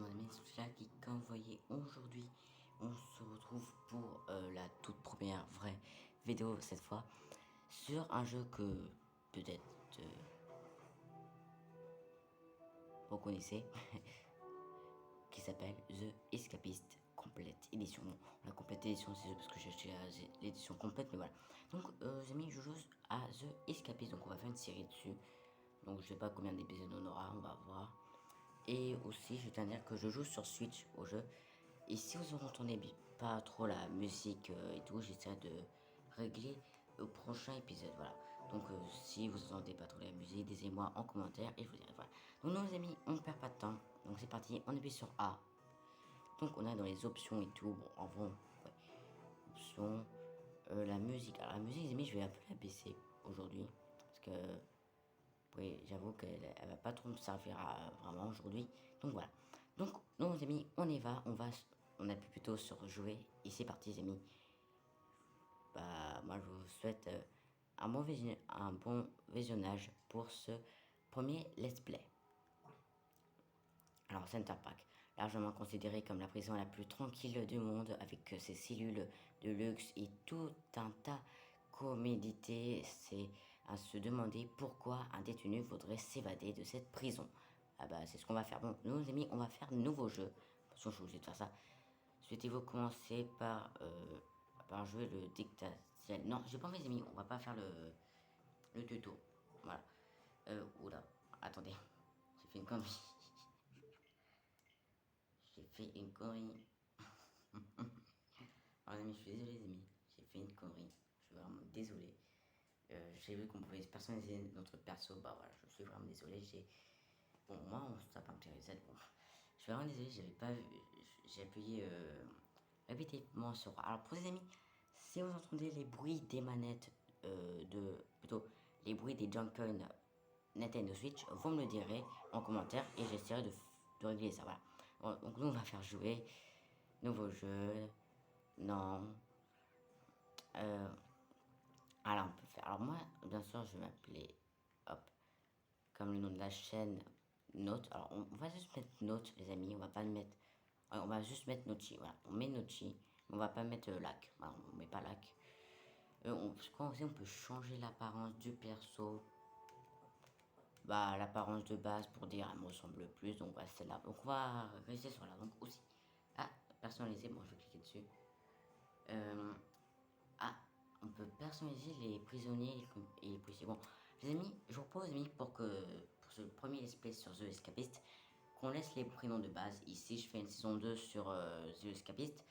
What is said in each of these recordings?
Mon ami Slaki, comme vous voyez, aujourd'hui, on se retrouve pour la toute première vraie vidéo cette fois sur un jeu que peut-être vous connaissez qui s'appelle The Escapist Complete Edition. Bon, la complète édition, c'est parce que j'ai acheté l'édition complète, mais voilà. Donc, les amis, je joue à The Escapist, donc on va faire une série dessus. Donc, je sais pas combien d'épisodes on aura, on va voir. Et aussi, je tiens à dire que je joue sur Switch au jeu. Et si vous entendez pas trop la musique et tout, j'essaie de régler au prochain épisode. Voilà. Donc, si vous entendez pas trop la musique, dites-moi en commentaire et je vous dirai. Voilà. Donc, nos amis, on ne perd pas de temps. Donc, c'est parti. On appuie sur A. Donc, on a dans les options et tout. Bon, en vrai, ouais. Options. La musique. Alors, la musique, les amis, je vais un peu la baisser aujourd'hui. Parce que oui, j'avoue qu'elle va pas trop me servir à, vraiment aujourd'hui. Donc voilà. Donc, nos amis, on y va. On appuie plutôt sur jouer. Et c'est parti, les amis. Bah, moi, je vous souhaite un bon visionnage pour ce premier let's play. Alors, Center Park, largement considéré comme la prison la plus tranquille du monde, avec ses cellules de luxe et tout un tas commodités, c'est à se demander pourquoi un détenu voudrait s'évader de cette prison. Ah bah, c'est ce qu'on va faire. Bon, nous, les amis, on va faire un nouveau jeu. Attention, je suis obligé de faire ça. Souhaitez-vous commencer par jouer le dictatel? Non, j'ai pas envie, les amis, on va pas faire le tuto. Voilà. Oula, attendez, j'ai fait une connerie. J'ai fait une connerie. Alors, les amis, je suis désolé, les amis. J'ai fait une connerie. Je suis vraiment désolé. J'ai vu qu'on pouvait personnaliser notre perso. Bah voilà, je suis vraiment désolé. Bon, moi, on se tape un petit reset. Bon, je suis vraiment désolé, j'avais pas vu. J'ai appuyé répétément sur. Alors, pour les amis, si vous entendez les bruits des manettes, plutôt les bruits des Joy-Con Nintendo Switch, vous me le direz en commentaire et j'essaierai de régler ça. Voilà. Bon, donc, nous, on va faire jouer. Nouveau jeu. Non. Alors, on peut faire. Alors, moi, bien sûr, je vais m'appeler. Hop. Comme le nom de la chaîne. Note. Alors, on va juste mettre Note, les amis. On va pas le mettre. On va juste mettre Nochi. Voilà. On met Nochi. Mais on va pas mettre Lac. Voilà, on met pas Lac. Je crois aussi on peut changer l'apparence du perso. Bah, l'apparence de base pour dire elle me ressemble plus. Donc, voilà, c'est là. Donc, on va rester sur là. Donc, aussi. Ah, personnaliser. Bon, je vais cliquer dessus. Ah, on peut personnaliser les prisonniers et les policiers. Bon, les amis, je vous propose, les amis, pour ce premier let's play sur The Escapist, qu'on laisse les prénoms de base. Ici, je fais une saison 2 sur The Escapist.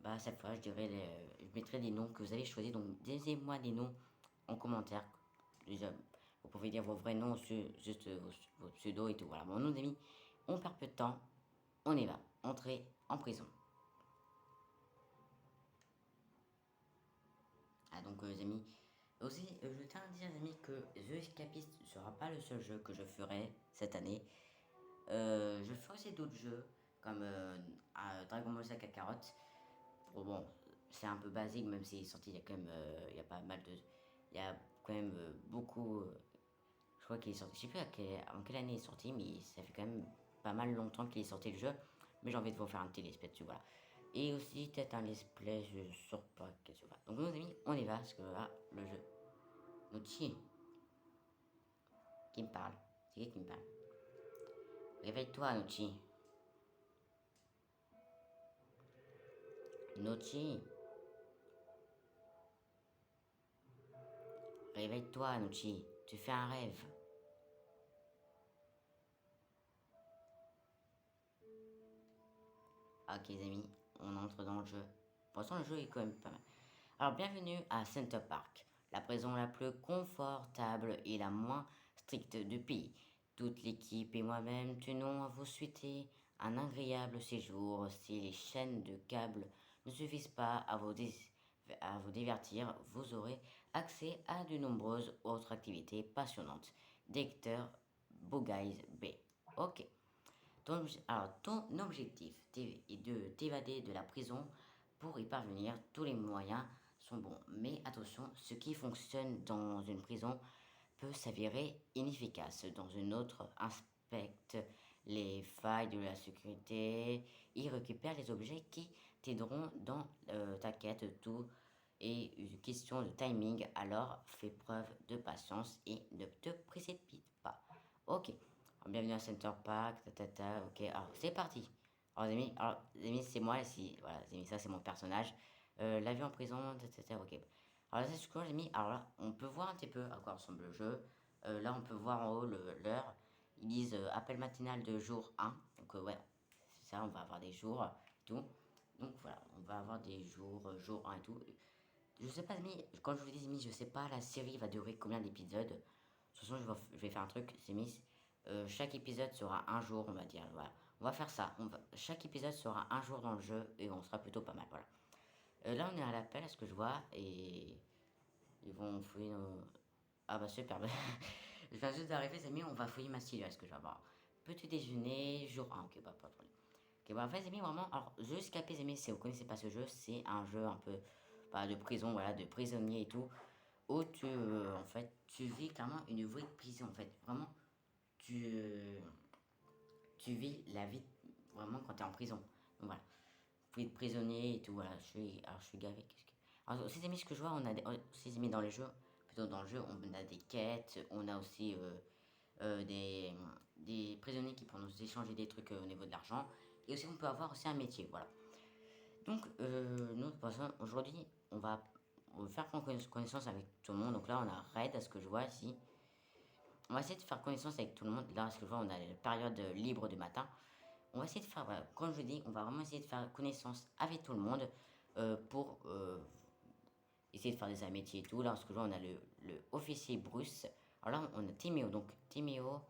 Bah, cette fois, je mettrai des noms que vous avez choisis. Donc, dites-moi des noms en commentaire. Déjà, vous pouvez dire vos vrais noms, juste vos pseudos et tout. Voilà, bon, nos amis, on perd peu de temps. On y va. Entrer en prison. Ah donc les amis, aussi je tiens à dire les amis que The Escapist ne sera pas le seul jeu que je ferai cette année. Je ferai aussi d'autres jeux comme Dragon Ball Z Kakarot. Bon, c'est un peu basique même s'il est sorti il y a quand même il y a pas mal de il y a quand même beaucoup je crois qu'il est sorti, je sais plus en quelle année il est sorti mais ça fait quand même pas mal longtemps qu'il est sorti le jeu. Mais j'ai envie de vous faire un petit let's play dessus, voilà. Et aussi peut-être un let's play sur pas quel jeu. Donc nos amis, on y va parce que là, le jeu. Nochi, qui me parle? C'est qui me parle? Réveille-toi, Nochi. Nochi. Réveille-toi, Nochi. Tu fais un rêve. Ok, les amis, on entre dans le jeu. Pour l'instant, le jeu est quand même pas mal. Alors, bienvenue à Center Park, la prison la plus confortable et la moins stricte du pays. Toute l'équipe et moi-même tenons à vous souhaiter un agréable séjour. Si les chaînes de câbles ne suffisent pas à vous divertir, vous aurez accès à de nombreuses autres activités passionnantes. Directeur Bogeyes B. Ok. Ton objectif est de t'évader de la prison. Pour y parvenir, tous les moyens sont bons. Mais attention, ce qui fonctionne dans une prison peut s'avérer inefficace dans une autre. Inspecte les failles de la sécurité. Il récupère les objets qui t'aideront dans ta quête. Tout est une question de timing, alors fais preuve de patience et ne te précipite pas. Ok, alors, bienvenue à Center Park, ok, alors c'est parti. Alors les amis, c'est moi ici, voilà, les amis, ça c'est mon personnage. La vie en prison, ok. Alors là, c'est ce que j'ai mis. Alors là, on peut voir un petit peu à quoi ressemble le jeu. Là, on peut voir en haut l'heure. Ils disent appel matinal de jour 1. Donc, ouais, c'est ça, on va avoir des jours et tout. Donc, voilà, on va avoir des jours, jour 1 et tout. Je sais pas, Zmi, quand je vous dis Zmi, je sais pas la série va durer combien d'épisodes. De toute façon, je vais faire un truc, c'est mis. Chaque épisode sera un jour, on va dire. Voilà. On va faire ça. Chaque épisode sera un jour dans le jeu et on sera plutôt pas mal. Voilà. Là, on est à l'appel, à ce que je vois, et ils vont fouiller nos. Ah bah super. Je viens juste d'arriver, les amis, on va fouiller ma cellule, est-ce que je vais avoir petit déjeuner, jour 1, ok, bah pas de problème. Ok, bah en fait, les amis, vraiment, alors, jeu escapé, les amis, si vous connaissez pas ce jeu, c'est un jeu un peu bah, de prison, voilà, de prisonnier et tout, où en fait, tu vis clairement une vraie prison, en fait, vraiment, tu, euh, tu vis la vie vraiment quand tu es en prison. Donc voilà, vie de prisonnier et tout, voilà, je suis gavé. Alors, ces amis, ce que je vois, on a ces amis dans les jeux, plutôt dans le jeu, on a des quêtes, on a aussi euh, des, des prisonniers qui pourront nous échanger des trucs au niveau de l'argent. Et aussi, on peut avoir aussi un métier, voilà. Donc, nous, aujourd'hui, on va faire connaissance avec tout le monde. Donc là, on a Raid, à ce que je vois ici. On va essayer de faire connaissance avec tout le monde. Là, à ce que je vois, on a la période libre du matin. On va essayer de faire, voilà, comme je dis, on va vraiment essayer de faire connaissance avec tout le monde pour essayer de faire des amitiés et tout. Là, ce que je vois, on a le officier Bruce. Alors là, on a Timéo. Donc, Timéo,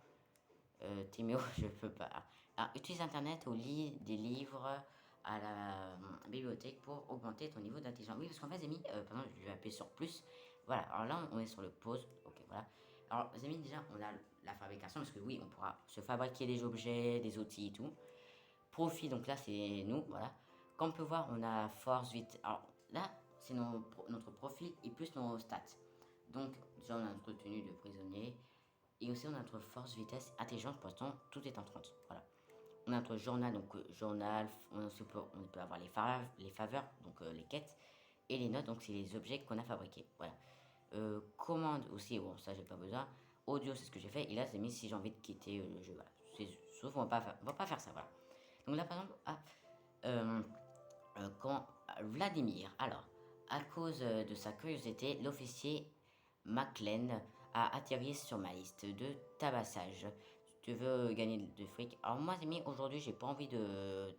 je peux pas. Alors, utilise Internet ou lis des livres à la bibliothèque pour augmenter ton niveau d'intelligence. Oui, parce qu'en fait, j'ai mis, par exemple, je vais appuyer sur plus. Voilà, alors là, on est sur le pause. Ok, voilà. Alors, les amis, déjà, on a la fabrication, parce que oui, on pourra se fabriquer des objets, des outils et tout. Profit, donc là, c'est nous, voilà. Comme on peut voir, on a force, vite. Alors là, c'est notre profil et plus nos stats. Donc, déjà, on a notre tenue de prisonnier. Et aussi, on a notre force, vitesse, intelligence. Pour l'instant, tout est en 30. Voilà. On a notre journal, donc journal. On peut avoir les faveurs, donc les quêtes. Et les notes, donc c'est les objets qu'on a fabriqués. Voilà. Commande aussi, bon, ça, j'ai pas besoin. Audio, c'est ce que j'ai fait. Et là, c'est mis si j'ai envie de quitter le jeu. Voilà. Sauf, on va pas faire ça. Voilà. Donc là, par exemple, quand Vladimir, alors, à cause de sa curiosité, l'officier McLean a atterri sur ma liste de tabassage. Tu veux gagner de fric? Alors moi, amis, aujourd'hui, j'ai pas envie de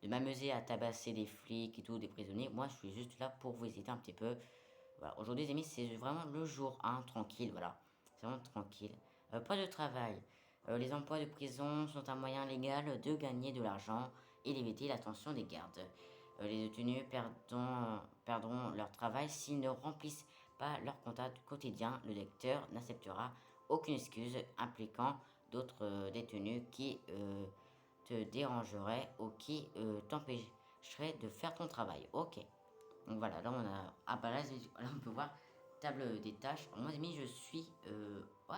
m'amuser à tabasser des flics et tout, des prisonniers. Moi, je suis juste là pour vous aider un petit peu. Voilà. Aujourd'hui, les amis, c'est vraiment le jour 1, tranquille, voilà. C'est vraiment tranquille. Pas de travail. Les emplois de prison sont un moyen légal de gagner de l'argent et d'éviter l'attention des gardes. Les détenus perdront leur travail s'ils ne remplissent pas leur compte quotidien. Le lecteur n'acceptera aucune excuse impliquant d'autres détenus qui te dérangeraient ou qui t'empêcheraient de faire ton travail. Ok. Donc voilà, là on a. Ah bah là, là on peut voir table des tâches. Alors, moi, amis, je suis. Ouais,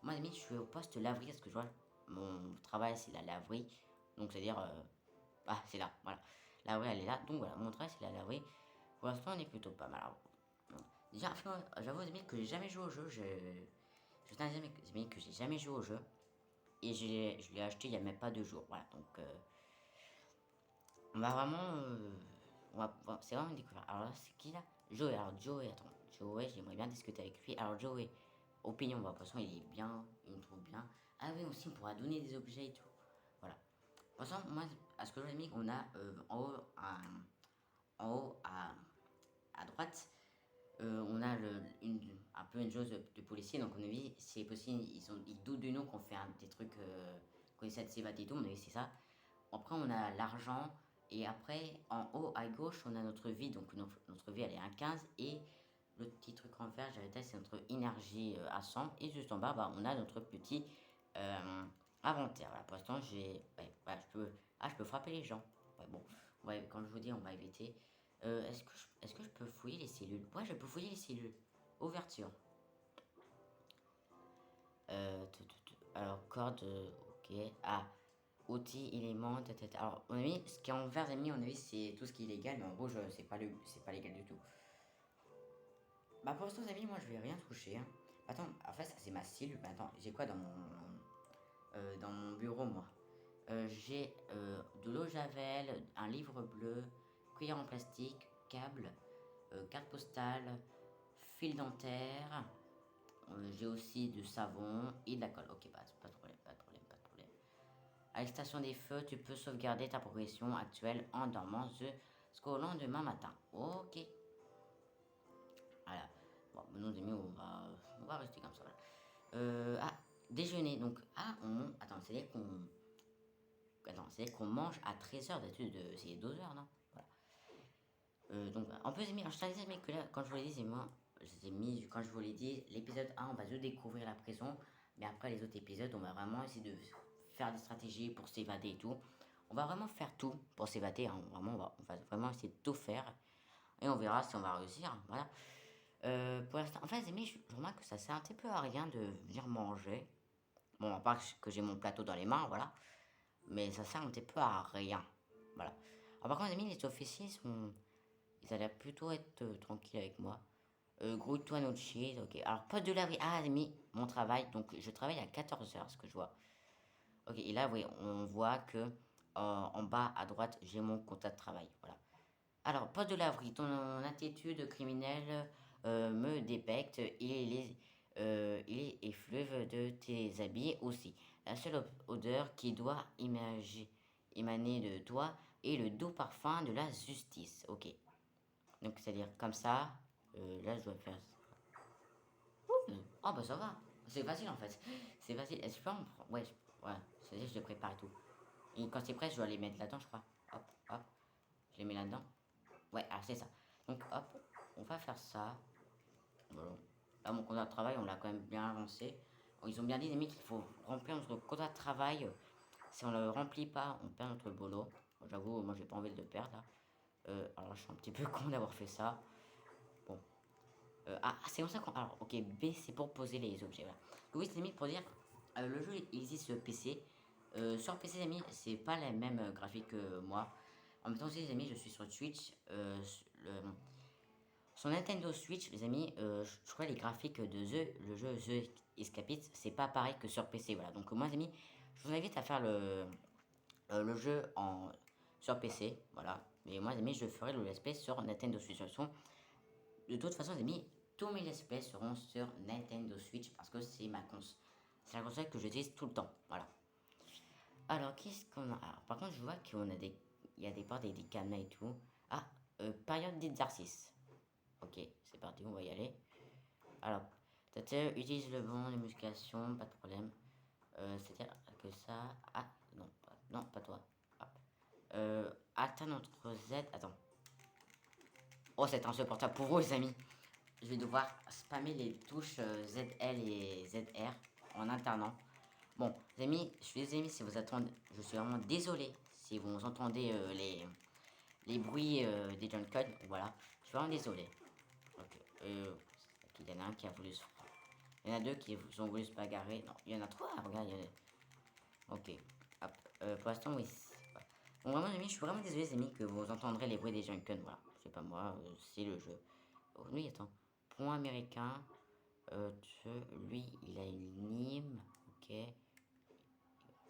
moi, amis, je suis au poste laverie parce que je vois mon travail, c'est la laverie. Donc c'est-à-dire. Ah, c'est là, voilà. La laverie, elle est là. Donc voilà, mon travail, c'est la laverie. Pour l'instant, on est plutôt pas mal. Alors, déjà, j'avoue, les amis, que j'ai jamais joué au jeu. Je tiens à dire, les amis, que j'ai jamais joué au jeu. Et je l'ai acheté il n'y a même pas 2 jours. Voilà, donc. On va vraiment. C'est vraiment une découverte. Alors là, c'est qui là? Joey. Alors, Joey, attends. Joey, j'aimerais bien discuter avec lui. Alors, Joey, opinion, bah, de toute façon, il est bien. Il me trouve bien. Ah oui, aussi, on pourra donner des objets et tout. Voilà. De toute façon, moi, à ce que je mis, on a en haut à droite, on a un peu une chose de policier. Donc, on a vu, c'est possible, ils doutent de nous qu'on fait des trucs, qu'on essaie de s'évader et tout. On a vu, c'est ça. Après, on a l'argent. Et après, en haut à gauche, on a notre vie. Donc, notre vie, elle est à 15. Et le petit truc en vert, j'avais c'est notre énergie à 100. Et juste en bas, bah, on a notre petit inventaire. Voilà, pour l'instant, ouais, je peux frapper les gens. Ouais, bon, ouais, quand je vous dis, on va éviter. Est-ce que je peux fouiller les cellules? Ouais, je peux fouiller les cellules. Ouverture. Alors, corde. Ok. Ah, outils, éléments, tata. Alors, on a mis ce qui est en vert, les amis, on a vu c'est tout ce qui est légal, mais en rouge, c'est pas légal du tout. Bah, pour l'instant, les amis, moi, je vais rien toucher. Hein. Attends, en fait, ça, c'est ma cellule. Mais attends, j'ai quoi dans mon bureau, moi? J'ai de l'eau javel, un livre bleu, cuillère en plastique, câble, carte postale, fil dentaire. J'ai aussi du savon et de la colle. Ok, pas de problème, pas de problème, pas de problème. À l'extinction des feux, tu peux sauvegarder ta progression actuelle en dormant jusqu'au lendemain matin. Ok. Voilà. Bon, nous, les amis, on va rester comme ça. Voilà. Ah, déjeuner. Donc, attends, c'est-à-dire qu'on mange à 13h d'habitude, c'est 12h, non? Voilà. Donc, en plus, les amis, alors, je t'avais dit, que là, quand je vous l'ai dit, c'est moi, je les ai mis, quand je vous l'ai dit, l'épisode 1, on va juste découvrir la prison, mais après les autres épisodes, on va vraiment essayer de faire des stratégies pour s'évader et tout. On va vraiment faire tout pour s'évader, hein. Vraiment, on va vraiment essayer de tout faire, et on verra si on va réussir, voilà. Pour l'instant, en fait, les amis, je remarque que ça sert un petit peu à rien de venir manger. Bon, à part que j'ai mon plateau dans les mains, voilà. Mais ça sert un petit peu à rien. Voilà. Alors, par contre, les amis, les officiers sont. Ils allaient plutôt être tranquilles avec moi. Grouille-toi notre cheese, ok. Alors, poste de laverie. Ah, les amis, mon travail. Donc, je travaille à 14h, ce que je vois. Ok, et là, oui, on voit que en bas à droite, j'ai mon contrat de travail. Voilà. Alors, poste de laverie, ton attitude criminelle me dépecte et les effluves de tes habits aussi. La seule odeur qui doit émaner de toi est le doux parfum de la justice. Ok. Donc, c'est-à-dire comme ça, là, je dois faire. Oh, bah ça va. C'est facile en fait. C'est facile. Est-ce que je peux en prendre. Ouais, ouais. C'est-à-dire, je les prépare et tout. Et quand c'est prêt, je dois les mettre là-dedans, je crois. Hop, hop. Je les mets là-dedans. Ouais, alors c'est ça. Donc hop, on va faire ça. Voilà. Là, mon contrat de travail, on l'a quand même bien avancé. Ils ont bien dit, les amis, qu'il faut remplir notre contrat de travail. Si on ne le remplit pas, on perd notre boulot. J'avoue, moi, j'ai pas envie de le perdre, là. Alors, je suis un petit peu con d'avoir fait ça. Bon. C'est comme ça qu'on... Alors, ok, B, c'est pour poser les objets, voilà. Oui, c'est mis pour dire, le jeu, il existe sur PC. Sur PC, les amis, c'est pas les mêmes graphiques que moi. En même temps, aussi, les amis, je suis sur Twitch. Sur Nintendo Switch, les amis, je crois les graphiques de le jeu The Escapist, c'est pas pareil que sur PC. Voilà. Donc, moi, les amis, je vous invite à faire le jeu sur PC. Voilà. Mais moi, les amis, je ferai le let's play sur Nintendo Switch. De toute façon, les amis, tous mes let's play seront sur Nintendo Switch parce que c'est la console que j'utilise tout le temps. Voilà. Alors, qu'est-ce qu'on a? Alors, par contre, je vois il y a des parts des cadenas et tout. Ah, période d'exercice. Ok, c'est parti, on va y aller. Alors, utilise le banc de musculation, pas de problème. C'est-à-dire que ça. Ah, non, non, pas toi. Hop. Atteins notre Z. Attends. Oh, c'est insupportable pour vous, les amis. Je vais devoir spammer les touches ZL et ZR en alternant. Bon, les amis, je suis désolé si vous attendez. Je suis vraiment désolé si vous entendez les bruits des junk codes. Voilà, je suis vraiment désolé. Ok, il y en a un qui a voulu se. Il y en a deux qui ont voulu se bagarrer. Non, il y en a trois, regarde. Ok, hop. Pour l'instant, oui. Ouais. Bon, vraiment, les amis, je suis vraiment désolé, les amis, que vous entendrez les bruits des Junken. Voilà, c'est pas moi, c'est le jeu. Oh, oui, attends. Point américain. Lui, il a une Nîmes. Ok.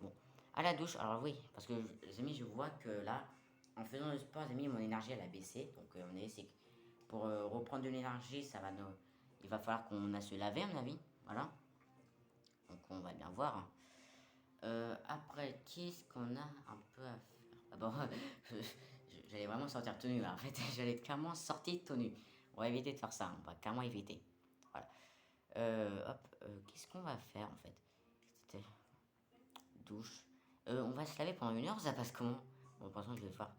Bon. À la douche, alors oui, parce que les amis, je vois que là, en faisant le sport, les amis, mon énergie, elle a baissé. Donc, c'est pour reprendre de l'énergie, il va falloir qu'on a se laver, à mon avis. Voilà. Donc, on va bien voir. Hein. Après, qu'est-ce qu'on a un peu à faire? Ah bon, j'allais vraiment sortir tenue là. En fait, j'allais clairement sortir tenue. On va éviter de faire ça. On va clairement éviter. Voilà. Hop, qu'est-ce qu'on va faire en fait? C'était douche. On va se laver pendant 1 heure, ça passe comment? Bon, pour l'instant, je vais faire.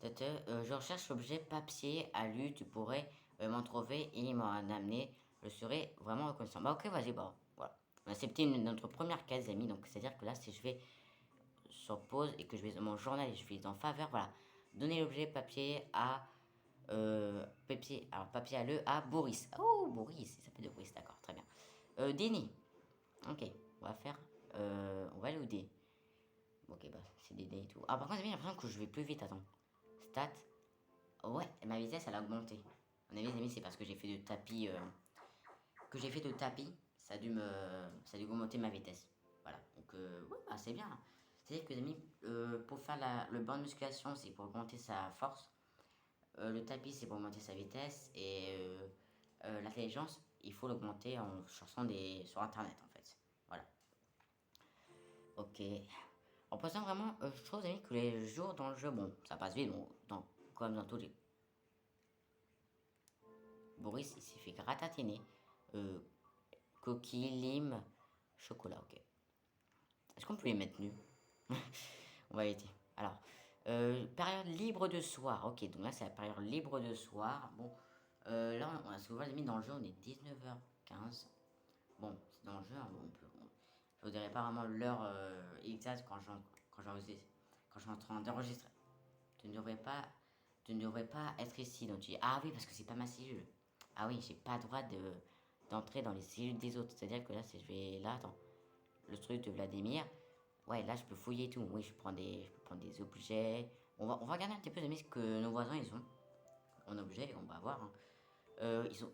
Je recherche l'objet papier à lu. Tu pourrais m'en trouver et m'en amener. Je serais vraiment reconnaissant. Bah, ok, vas-y, bah, voilà. On a accepté notre première case, amis. Donc, c'est-à-dire que là, si je vais sur pause et que je vais dans mon journal et je vais en faveur, voilà. Donner l'objet papier à. Papier à le à Boris. Oh, Boris, il s'appelle de d'accord, très bien. Déni. Ok, on va faire. On va aller au D. Ok, bah, c'est des dés et tout. Ah, par contre, j'ai l'impression que je vais plus vite, attends. Stats. Ouais, ma vitesse, elle a augmenté. À mon avis, les amis, c'est parce que j'ai fait de tapis. Ça a dû augmenter ma vitesse. Voilà, donc, ouais, bah, c'est bien. C'est-à-dire que, les amis, pour faire le banc de musculation, c'est pour augmenter sa force. Le tapis, c'est pour augmenter sa vitesse. Et l'intelligence, il faut l'augmenter en cherchant sur internet, en fait. Voilà. Ok. En passant vraiment, je trouve les amis, que les jours dans le jeu, bon, ça passe vite, bon, comme dans tous les. Boris, il s'est fait gratatiner. Euh, Coquille, lime, chocolat, ok. Est-ce qu'on peut les mettre nus? On va éviter. Alors, période libre de soir. Ok, donc là, c'est la période libre de soir. Bon, là, on a souvent mis dans le jeu, on est 19h15. Bon, c'est dans le jeu, hein, je vous dirai pas vraiment l'heure exacte quand je suis en train d'enregistrer. Tu ne devrais pas, tu ne devrais pas être ici. Donc tu dis, ah oui, parce que c'est pas ma cellule. Ah oui, j'ai pas le droit d'entrer dans les cellules des autres. C'est-à-dire que là, si je vais là, attends, le truc de Vladimir, ouais, là, je peux fouiller tout. Oui, je peux prendre des objets. On va regarder un petit peu ce que nos voisins, ils ont en objet. On va voir, hein.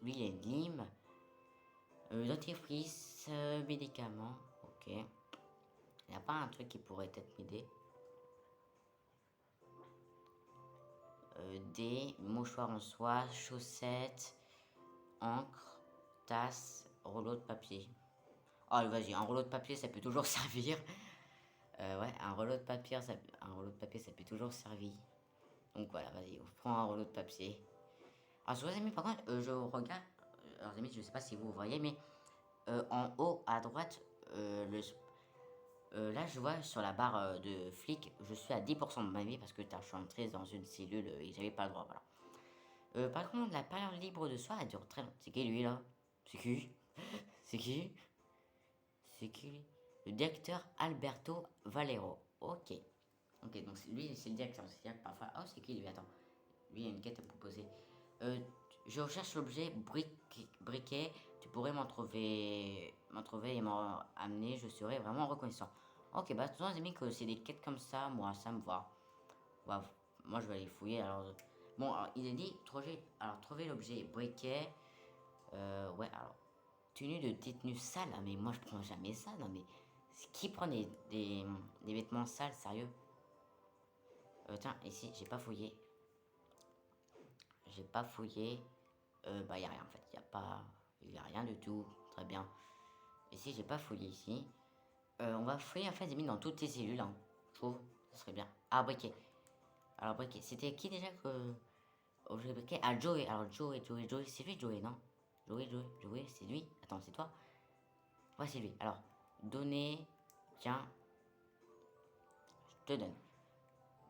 Lui, il y a une lime, dentifrice, médicaments. Ok. Il n'y a pas un truc qui pourrait peut-être m'aider. Des mouchoirs en soie, chaussettes, encre, tasse, rouleau de papier. Oh, vas-y, un rouleau de papier, ça peut toujours servir. Ouais, un rouleau de papier, ça peut toujours servir. Donc voilà, vas-y, on prend un rouleau de papier. Alors, sur les amis, par contre, je regarde. Alors, les amis, je sais pas si vous voyez, mais en haut à droite, là, je vois sur la barre de flic, je suis à 10% de ma vie parce que je suis entré dans une cellule et j'avais pas le droit. Voilà. Par contre, la période libre de soir, elle dure très longtemps. C'est qui lui là? C'est qui? C'est qui? C'est qui lui? Le directeur Alberto Valero. Ok. Ok, donc lui, c'est le directeur. C'est-à-dire que parfois. Oh, c'est qui lui? Attends. Lui, il a une quête à proposer. Euh, je recherche l'objet briquet. Tu pourrais m'en trouver et m'en amener. Je serais vraiment reconnaissant. Ok, bah, tous les amis, que c'est des quêtes comme ça, moi, ça me va. Bah, moi, je vais aller fouiller. Alors, bon, alors, il a dit trouver l'objet briquet. Ouais, alors, tenue de détenu sale. Ah, mais moi, je prends jamais ça. Non, mais qui prend des vêtements sales, sérieux? Tiens, ici, j'ai pas fouillé. J'ai pas fouillé. Bah, y a rien en fait. Y a rien du tout. Très bien. Ici, j'ai pas fouillé ici. On va fouiller en fait des mines dans toutes tes cellules, hein. Je trouve. Ce serait bien. Ah, briquet. Alors, briquet. C'était qui déjà que. Objet briquet. Ah, Joey. Alors, Joey. C'est lui, Joey, non? Joey, c'est lui. Attends, c'est toi? Ouais, c'est lui. Alors, donner. Tiens, je te donne.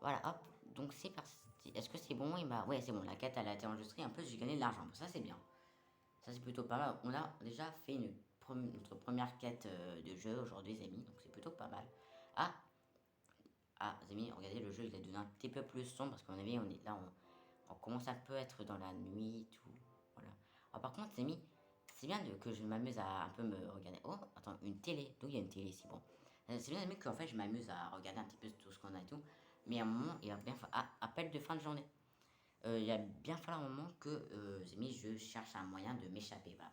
Voilà, hop. Donc, c'est parti. Est-ce que c'est bon? Ouais, c'est bon. La quête, elle a été enregistrée. En plus, j'ai gagné de l'argent. Ça, c'est bien. Ça, c'est plutôt pas mal. On a déjà fait notre première quête de jeu aujourd'hui, les amis. Donc, c'est plutôt pas mal. Ah, les amis, regardez, le jeu, il est devenu un petit peu plus sombre parce qu'on avait, on est là, on commence un peu à être dans la nuit, tout. Voilà. Alors, par contre, les amis, c'est bien que je m'amuse à un peu me regarder. Oh, attends, une télé. Donc, il y a une télé ici. Bon. C'est bien, les amis, qu'en fait, je m'amuse à regarder un petit peu tout ce qu'on a et tout. Mais à un moment, il va bien falloir. Ah, appel de fin de journée. Il va bien falloir un moment que, les amis, je cherche un moyen de m'échapper. Voilà.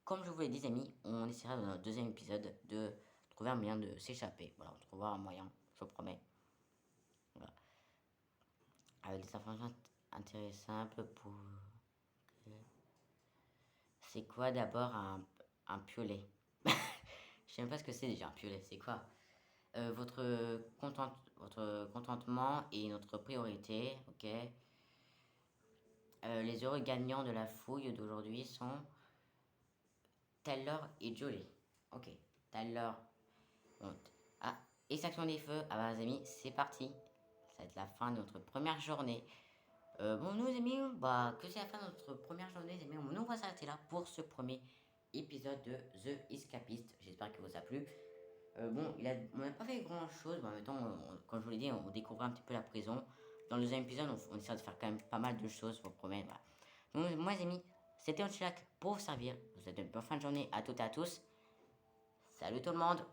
Comme je vous l'ai dit, les amis, on essaiera dans notre deuxième épisode de trouver un moyen de s'échapper. Voilà, on trouvera un moyen, je vous promets. Voilà. Avec des informations intéressantes pour. C'est quoi d'abord un piolet? Je sais même pas ce que c'est déjà un piolet, c'est quoi? Votre contentement est notre priorité, ok? Les heureux gagnants de la fouille d'aujourd'hui sont Tyler et Jolie. Ok, Tyler. Bon. Ah, extraction des feux. Ah bah les amis, c'est parti. Ça va être la fin de notre première journée. Bon, nous les amis, bah que c'est la fin de notre première journée, les amis. Nous va s'arrêter là pour ce premier épisode de The Escapist. J'espère qu'il vous a plu. Bon, on n'a pas fait grand chose. En même temps, comme je vous l'ai dit, on découvre un petit peu la prison. Dans le deuxième épisode, on essaie de faire quand même pas mal de choses, je vous promets. Voilà. Donc, moi, les amis, c'était Onchilak pour vous servir. Je vous souhaite une bonne fin de journée à toutes et à tous. Salut tout le monde!